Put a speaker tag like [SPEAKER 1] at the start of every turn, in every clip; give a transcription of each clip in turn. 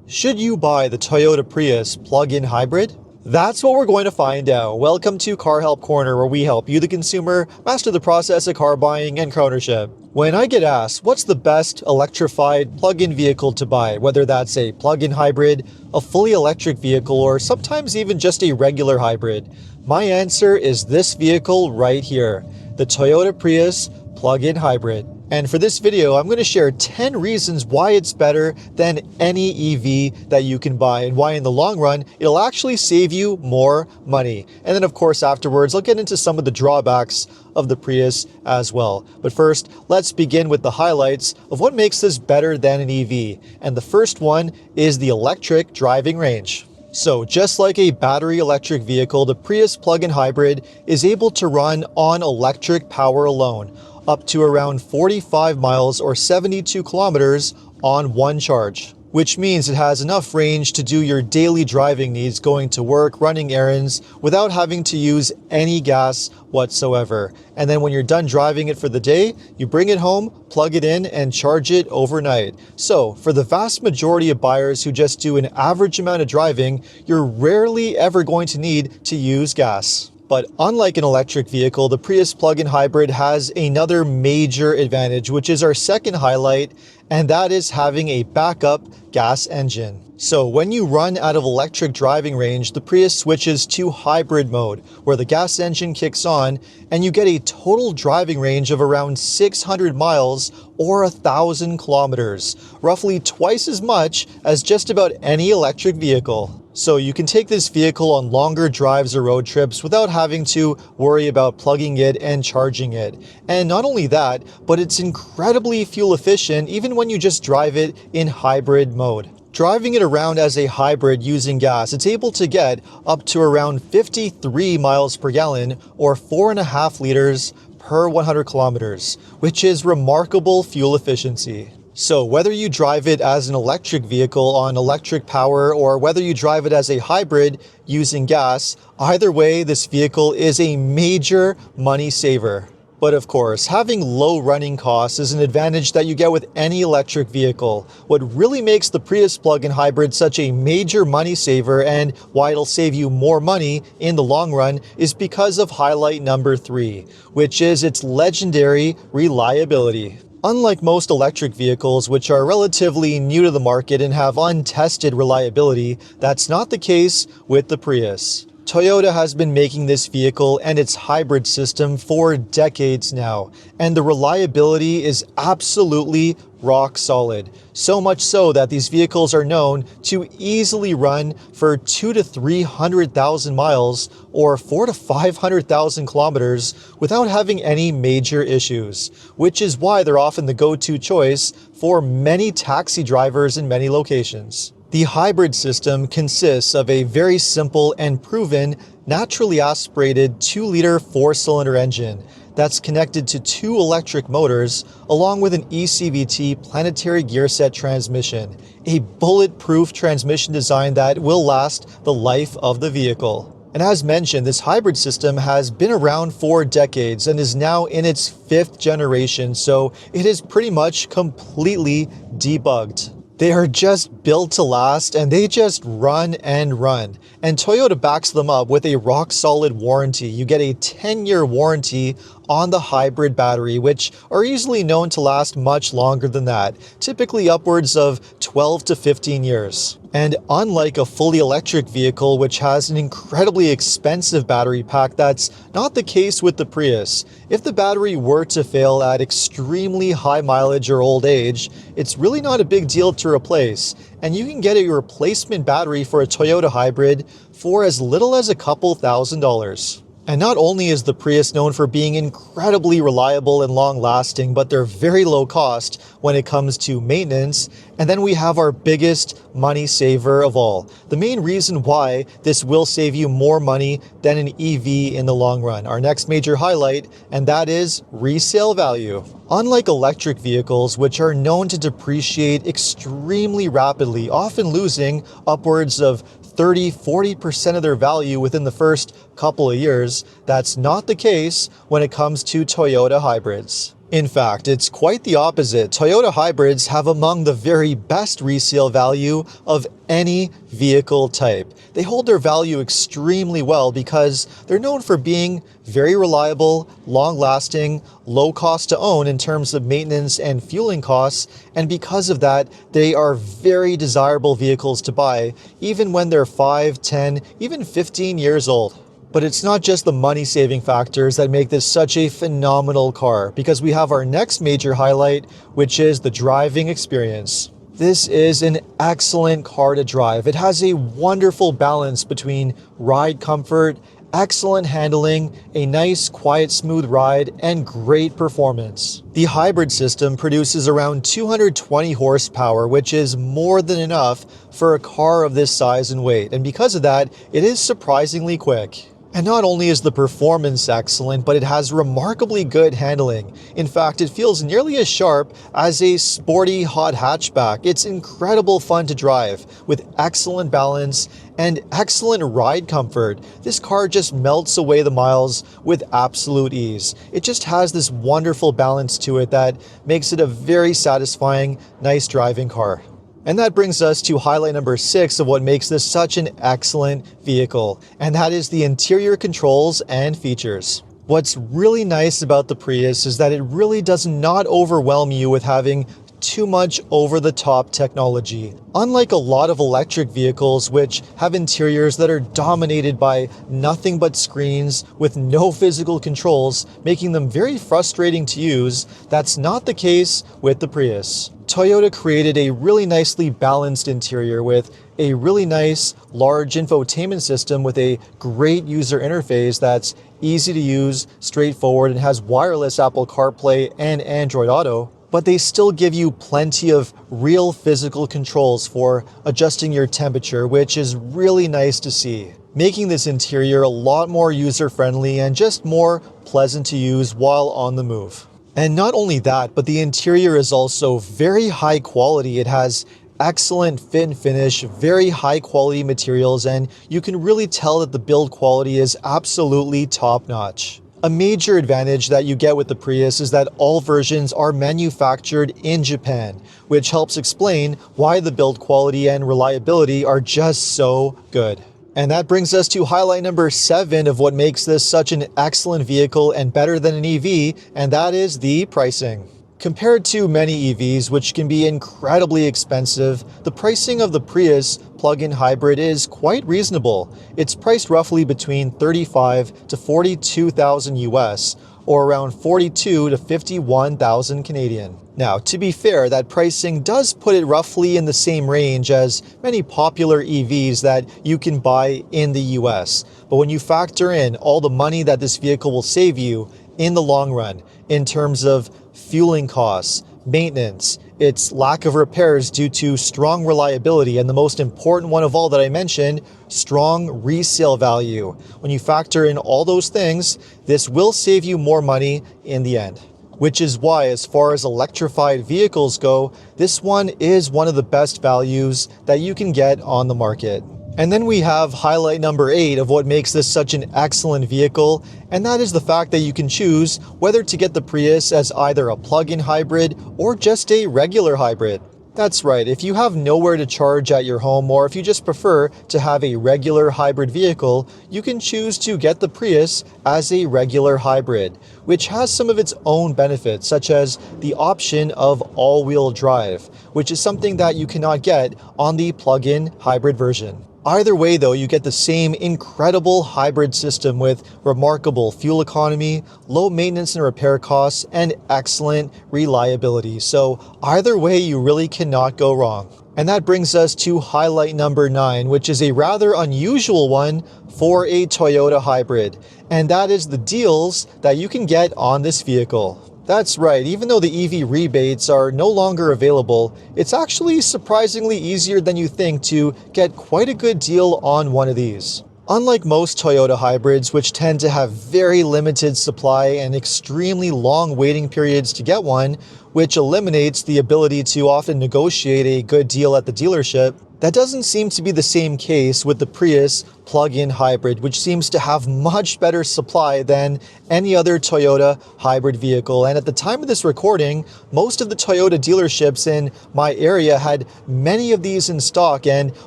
[SPEAKER 1] Should you buy the Toyota Prius plug-in hybrid? That's what we're going to find out. Welcome to Car Help Corner, where we help you, the consumer, master the process of car buying and car ownership. When I get asked, what's the best electrified plug-in vehicle to buy, whether that's a plug-in hybrid, a fully electric vehicle, or sometimes even just a regular hybrid, my answer is this vehicle right here, the Toyota Prius plug-in hybrid. And for this video, I'm going to share 10 reasons why it's better than any EV that you can buy and why in the long run, it'll actually save you more money. And then of course, afterwards, I'll get into some of the drawbacks of the Prius as well. But first, let's begin with the highlights of what makes this better than an EV. And the first one is the electric driving range. So just like a battery electric vehicle, the Prius plug-in hybrid is able to run on electric power alone, up to around 45 miles or 72 kilometers on one charge, which means it has enough range to do your daily driving needs, going to work, running errands, without having to use any gas whatsoever. And then when you're done driving it for the day, you bring it home, plug it in, and charge it overnight. So for the vast majority of buyers who just do an average amount of driving, you're rarely ever going to need to use gas. But unlike an electric vehicle, the Prius plug-in hybrid has another major advantage, which is our second highlight, and that is having a backup gas engine. So when you run out of electric driving range, the Prius switches to hybrid mode, where the gas engine kicks on, and you get a total driving range of around 600 miles or 1,000 kilometers, roughly twice as much as just about any electric vehicle. So you can take this vehicle on longer drives or road trips without having to worry about plugging it and charging it. And not only that, but it's incredibly fuel efficient even when you just drive it in hybrid mode. Driving it around as a hybrid using gas, it's able to get up to around 53 miles per gallon or 4.5 liters per 100 kilometers, which is remarkable fuel efficiency. So whether you drive it as an electric vehicle on electric power or whether you drive it as a hybrid using gas, either way, this vehicle is a major money saver. But of course, having low running costs is an advantage that you get with any electric vehicle. What really makes the Prius plug-in hybrid such a major money saver and why it'll save you more money in the long run is because of highlight number 3, which is its legendary reliability. Unlike most electric vehicles, which are relatively new to the market and have untested reliability, that's not the case with the Prius. Toyota has been making this vehicle and its hybrid system for decades now, and the reliability is absolutely rock solid. So much so that these vehicles are known to easily run for 200,000 to 300,000 miles or 400,000 to 500,000 kilometers without having any major issues, which is why they're often the go-to choice for many taxi drivers in many locations. The hybrid system consists of a very simple and proven naturally aspirated 2-liter 4-cylinder engine that's connected to 2 electric motors along with an ECVT planetary gearset transmission, a bulletproof transmission design that will last the life of the vehicle. And as mentioned, this hybrid system has been around for decades and is now in its 5th generation, so it is pretty much completely debugged. They are just built to last and they just run and run. And Toyota backs them up with a rock solid warranty. You get a 10-year warranty on the hybrid battery, which are easily known to last much longer than that, typically upwards of 12 to 15 years. And unlike a fully electric vehicle, which has an incredibly expensive battery pack, that's not the case with the Prius. If the battery were to fail at extremely high mileage or old age, it's really not a big deal to replace. And you can get a replacement battery for a Toyota hybrid for as little as a couple $1,000s. And not only is the Prius known for being incredibly reliable and long-lasting, but they're very low cost when it comes to maintenance. And then we have our biggest money saver of all. The main reason why this will save you more money than an EV in the long run. Our next major highlight, and that is resale value. Unlike electric vehicles, which are known to depreciate extremely rapidly, often losing upwards of 30–40% of their value within the first couple of years, that's not the case when it comes to Toyota hybrids. In fact, it's quite the opposite. Toyota hybrids have among the very best resale value of any vehicle type. They hold their value extremely well because they're known for being very reliable, long-lasting, low cost to own in terms of maintenance and fueling costs, and because of that, they are very desirable vehicles to buy, even when they're 5, 10, even 15 years old. But it's not just the money-saving factors that make this such a phenomenal car, because we have our next major highlight, which is the driving experience. This is an excellent car to drive. It has a wonderful balance between ride comfort, excellent handling, a nice, quiet, smooth ride, and great performance. The hybrid system produces around 220 horsepower, which is more than enough for a car of this size and weight, and because of that, it is surprisingly quick. And not only is the performance excellent, but it has remarkably good handling. In fact, it feels nearly as sharp as a sporty hot hatchback. It's incredible fun to drive, with excellent balance and excellent ride comfort. This car just melts away the miles with absolute ease. It just has this wonderful balance to it that makes it a very satisfying, nice driving car. And that brings us to highlight number 6 of what makes this such an excellent vehicle, and that is the interior controls and features. What's really nice about the Prius is that it really does not overwhelm you with having too much over-the-top technology. Unlike a lot of electric vehicles which have interiors that are dominated by nothing but screens with no physical controls, making them very frustrating to use, that's not the case with the Prius. Toyota created a really nicely balanced interior with a really nice large infotainment system with a great user interface that's easy to use, straightforward, and has wireless Apple CarPlay and Android Auto. But they still give you plenty of real physical controls for adjusting your temperature, which is really nice to see, making this interior a lot more user-friendly and just more pleasant to use while on the move. And not only that, but the interior is also very high quality. It has excellent fit and finish, very high quality materials, and you can really tell that the build quality is absolutely top-notch. A major advantage that you get with the Prius is that all versions are manufactured in Japan, which helps explain why the build quality and reliability are just so good. And that brings us to highlight number 7 of what makes this such an excellent vehicle and better than an EV, and that is the pricing. Compared to many EVs, which can be incredibly expensive, the pricing of the Prius plug-in hybrid is quite reasonable. It's priced roughly between $35,000 to $42,000 US, or around $42,000 to $51,000 Canadian. Now, to be fair, that pricing does put it roughly in the same range as many popular EVs that you can buy in the US. But when you factor in all the money that this vehicle will save you in the long run, in terms of fueling costs, maintenance, its lack of repairs due to strong reliability, and the most important one of all that I mentioned, strong resale value. When you factor in all those things, this will save you more money in the end. Which is why, as far as electrified vehicles go, this one is one of the best values that you can get on the market. And then we have highlight number 8 of what makes this such an excellent vehicle, and that is the fact that you can choose whether to get the Prius as either a plug-in hybrid or just a regular hybrid. That's right, if you have nowhere to charge at your home, or if you just prefer to have a regular hybrid vehicle, you can choose to get the Prius as a regular hybrid, which has some of its own benefits, such as the option of all-wheel drive, which is something that you cannot get on the plug-in hybrid version. Either way though, you get the same incredible hybrid system with remarkable fuel economy, low maintenance and repair costs, and excellent reliability. So either way, you really cannot go wrong. And that brings us to highlight number 9, which is a rather unusual one for a Toyota hybrid. And that is the deals that you can get on this vehicle. That's right, even though the EV rebates are no longer available, it's actually surprisingly easier than you think to get quite a good deal on one of these. Unlike most Toyota hybrids, which tend to have very limited supply and extremely long waiting periods to get one, which eliminates the ability to often negotiate a good deal at the dealership, That doesn't seem to be the same case with the Prius plug-in hybrid, which seems to have much better supply than any other Toyota hybrid vehicle. And at the time of this recording, most of the Toyota dealerships in my area had many of these in stock. And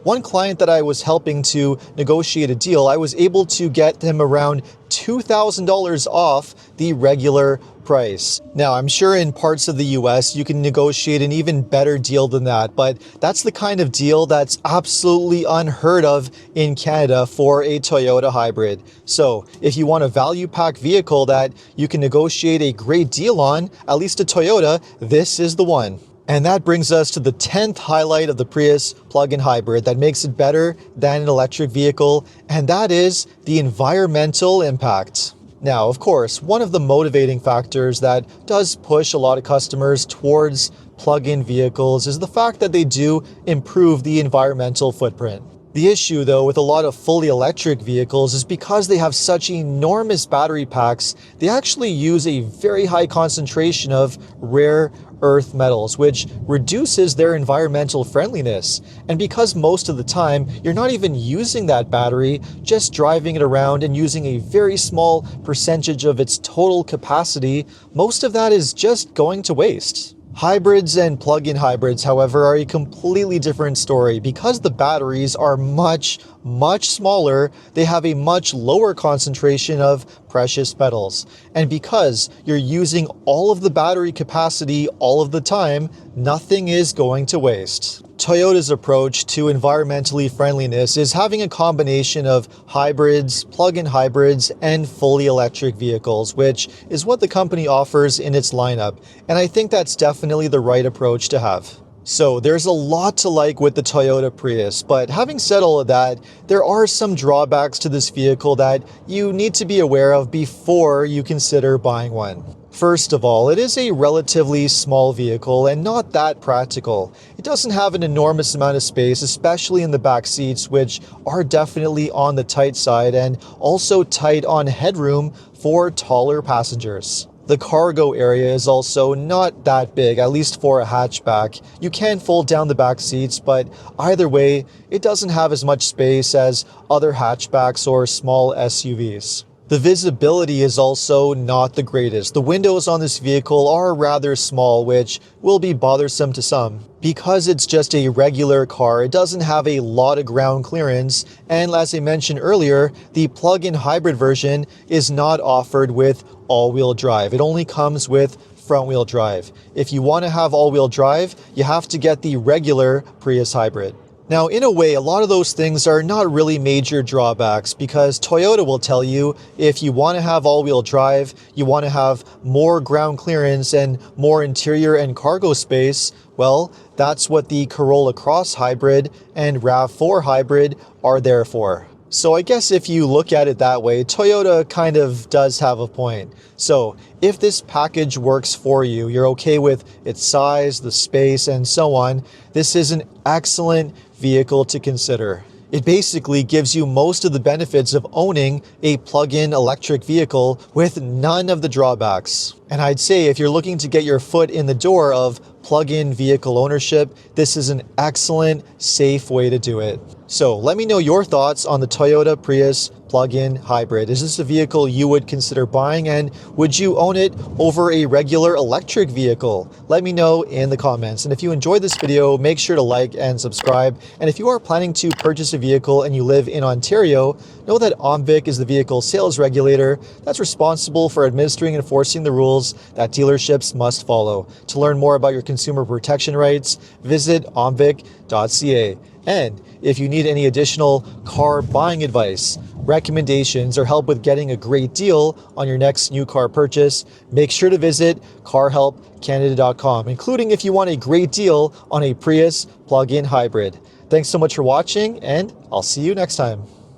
[SPEAKER 1] one client that I was helping to negotiate a deal, I was able to get them around $2,000 off the regular price. Now, I'm sure in parts of the US you can negotiate an even better deal than that, but that's the kind of deal that's absolutely unheard of in Canada for a Toyota hybrid. So if you want a value pack vehicle that you can negotiate a great deal on, at least a Toyota, this is the one. And that brings us to the 10th highlight of the Prius plug-in hybrid that makes it better than an electric vehicle, and that is the environmental impact. Now, of course, one of the motivating factors that does push a lot of customers towards plug-in vehicles is the fact that they do improve the environmental footprint. The issue, though, with a lot of fully electric vehicles is because they have such enormous battery packs, they actually use a very high concentration of rare earth metals, which reduces their environmental friendliness. And because most of the time you're not even using that battery, just driving it around and using a very small percentage of its total capacity, most of that is just going to waste. Hybrids and plug-in hybrids, however, are a completely different story. Because the batteries are much smaller, they have a much lower concentration of precious metals. And because you're using all of the battery capacity all of the time, nothing is going to waste. Toyota's approach to environmentally friendliness is having a combination of hybrids, plug-in hybrids, and fully electric vehicles, which is what the company offers in its lineup. And I think that's definitely the right approach to have. So there's a lot to like with the Toyota Prius, but having said all of that, there are some drawbacks to this vehicle that you need to be aware of before you consider buying one. First of all, it is a relatively small vehicle and not that practical. It doesn't have an enormous amount of space, especially in the back seats, which are definitely on the tight side and also tight on headroom for taller passengers. The cargo area is also not that big, at least for a hatchback. You can fold down the back seats, but either way, it doesn't have as much space as other hatchbacks or small SUVs. The visibility is also not the greatest. The windows on this vehicle are rather small, which will be bothersome to some. Because it's just a regular car, it doesn't have a lot of ground clearance, and as I mentioned earlier, the plug-in hybrid version is not offered with all-wheel drive. It only comes with front-wheel drive. If you want to have all-wheel drive, you have to get the regular Prius hybrid. Now, in a way, a lot of those things are not really major drawbacks because Toyota will tell you if you want to have all-wheel drive, you want to have more ground clearance and more interior and cargo space, well, that's what the Corolla Cross Hybrid and RAV4 Hybrid are there for. So I guess if you look at it that way, Toyota kind of does have a point. So if this package works for you, you're okay with its size, the space, and so on, this is an excellent vehicle to consider. It basically gives you most of the benefits of owning a plug-in electric vehicle with none of the drawbacks. And I'd say if you're looking to get your foot in the door of plug-in vehicle ownership, this is an excellent, safe way to do it. So let me know your thoughts on the Toyota Prius plug-in hybrid. Is this a vehicle you would consider buying, and would you own it over a regular electric vehicle? Let me know in the comments. And if you enjoyed this video, make sure to like and subscribe. And if you are planning to purchase a vehicle and you live in Ontario, know that OMVIC is the vehicle sales regulator that's responsible for administering and enforcing the rules that dealerships must follow. To learn more about your consumer protection rights, visit omvic.ca. And if you need any additional car buying advice, recommendations, or help with getting a great deal on your next new car purchase, make sure to visit carhelpcanada.com, including if you want a great deal on a Prius plug-in hybrid. Thanks so much for watching, and I'll see you next time.